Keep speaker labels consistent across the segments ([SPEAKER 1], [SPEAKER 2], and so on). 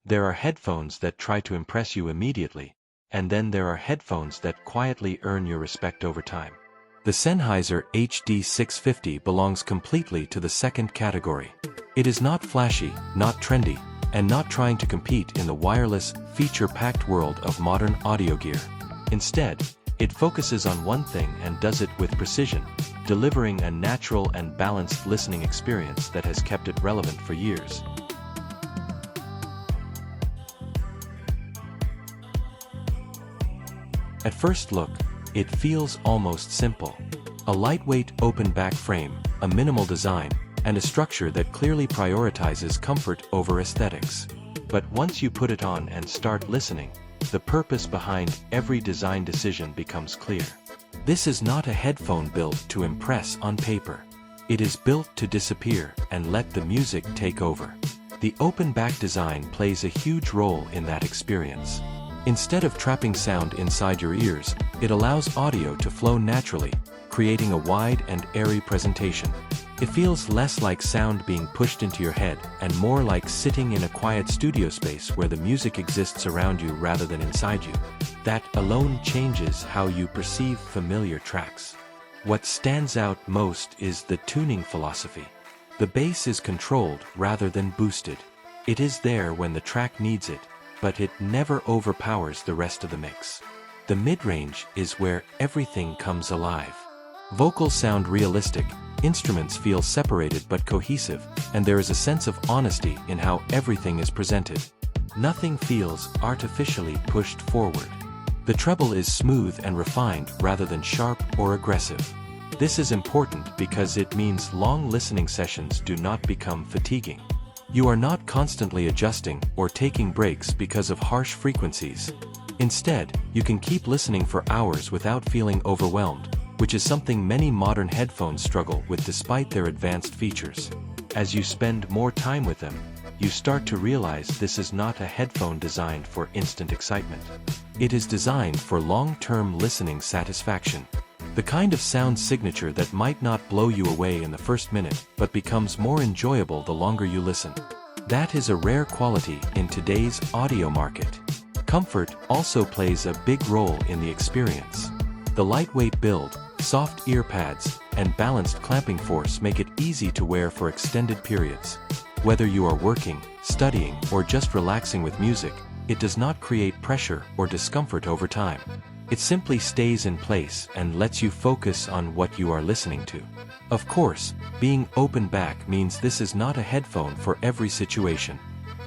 [SPEAKER 1] There are headphones that try to impress you immediately, and then there are headphones that quietly earn your respect over time. The Sennheiser HD650 belongs completely to the second category. It is not flashy, not trendy, and not trying to compete in the wireless, feature-packed world of modern audio gear. Instead, it focuses on one thing and does it with precision, delivering a natural and balanced listening experience that has kept it relevant for years. At first look, it feels almost simple. A lightweight open back frame, a minimal design, and a structure that clearly prioritizes comfort over aesthetics. But once you put it on and start listening, the purpose behind every design decision becomes clear. This is not a headphone built to impress on paper. It is built to disappear and let the music take over. The open back design plays a huge role in that experience. Instead of trapping sound inside your ears, it allows audio to flow naturally, creating a wide and airy presentation. It feels less like sound being pushed into your head and more like sitting in a quiet studio space where the music exists around you rather than inside you. That alone changes how you perceive familiar tracks. What stands out most is the tuning philosophy. The bass is controlled rather than boosted. It is there when the track needs it, but it never overpowers the rest of the mix. The mid-range is where everything comes alive. Vocals sound realistic, instruments feel separated but cohesive, and there is a sense of honesty in how everything is presented. Nothing feels artificially pushed forward. The treble is smooth and refined rather than sharp or aggressive. This is important because it means long listening sessions do not become fatiguing. You are not constantly adjusting or taking breaks because of harsh frequencies. Instead, you can keep listening for hours without feeling overwhelmed, which is something many modern headphones struggle with despite their advanced features. As you spend more time with them, you start to realize this is not a headphone designed for instant excitement. It is designed for long-term listening satisfaction. The kind of sound signature that might not blow you away in the first minute, but becomes more enjoyable the longer you listen. That is a rare quality in today's audio market. Comfort also plays a big role in the experience. The lightweight build, soft ear pads, and balanced clamping force make it easy to wear for extended periods. Whether you are working, studying, or just relaxing with music, it does not create pressure or discomfort over time. It simply stays in place and lets you focus on what you are listening to. Of course, being open back means this is not a headphone for every situation.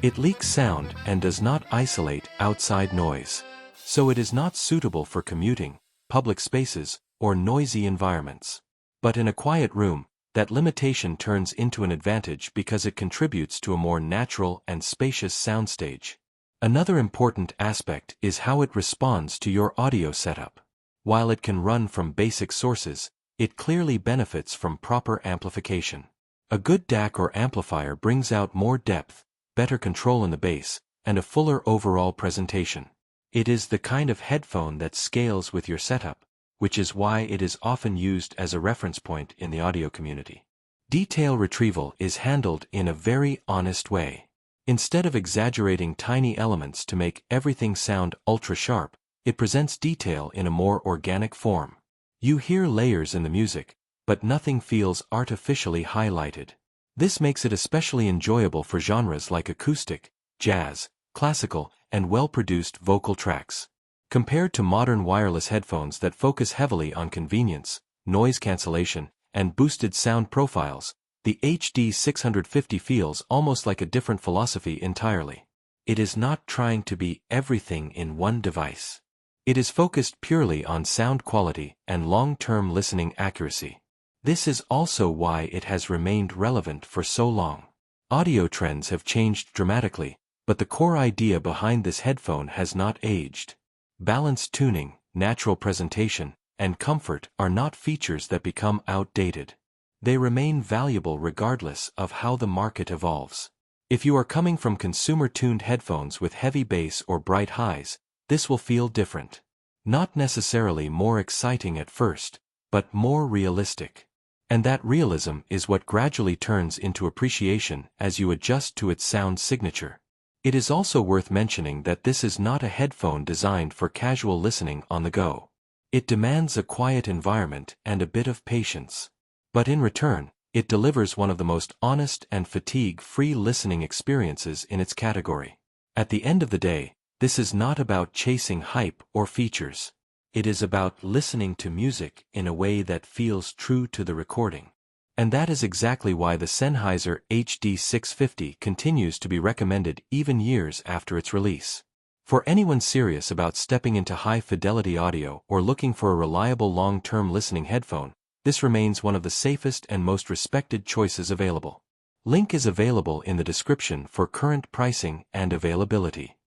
[SPEAKER 1] It leaks sound and does not isolate outside noise. So it is not suitable for commuting, public spaces, or noisy environments. But in a quiet room, that limitation turns into an advantage because it contributes to a more natural and spacious soundstage. Another important aspect is how it responds to your audio setup. While it can run from basic sources, it clearly benefits from proper amplification. A good DAC or amplifier brings out more depth, better control in the bass, and a fuller overall presentation. It is the kind of headphone that scales with your setup, which is why it is often used as a reference point in the audio community. Detail retrieval is handled in a very honest way. Instead of exaggerating tiny elements to make everything sound ultra-sharp, it presents detail in a more organic form. You hear layers in the music, but nothing feels artificially highlighted. This makes it especially enjoyable for genres like acoustic, jazz, classical, and well-produced vocal tracks. Compared to modern wireless headphones that focus heavily on convenience, noise cancellation, and boosted sound profiles, the HD650 feels almost like a different philosophy entirely. It is not trying to be everything in one device. It is focused purely on sound quality and long-term listening accuracy. This is also why it has remained relevant for so long. Audio trends have changed dramatically, but the core idea behind this headphone has not aged. Balanced tuning, natural presentation, and comfort are not features that become outdated. They remain valuable regardless of how the market evolves. If you are coming from consumer-tuned headphones with heavy bass or bright highs, this will feel different. Not necessarily more exciting at first, but more realistic. And that realism is what gradually turns into appreciation as you adjust to its sound signature. It is also worth mentioning that this is not a headphone designed for casual listening on the go. It demands a quiet environment and a bit of patience. But in return, it delivers one of the most honest and fatigue-free listening experiences in its category. At the end of the day, this is not about chasing hype or features. It is about listening to music in a way that feels true to the recording. And that is exactly why the Sennheiser HD650 continues to be recommended even years after its release. For anyone serious about stepping into high-fidelity audio or looking for a reliable long-term listening headphone, this remains one of the safest and most respected choices available. Link is available in the description for current pricing and availability.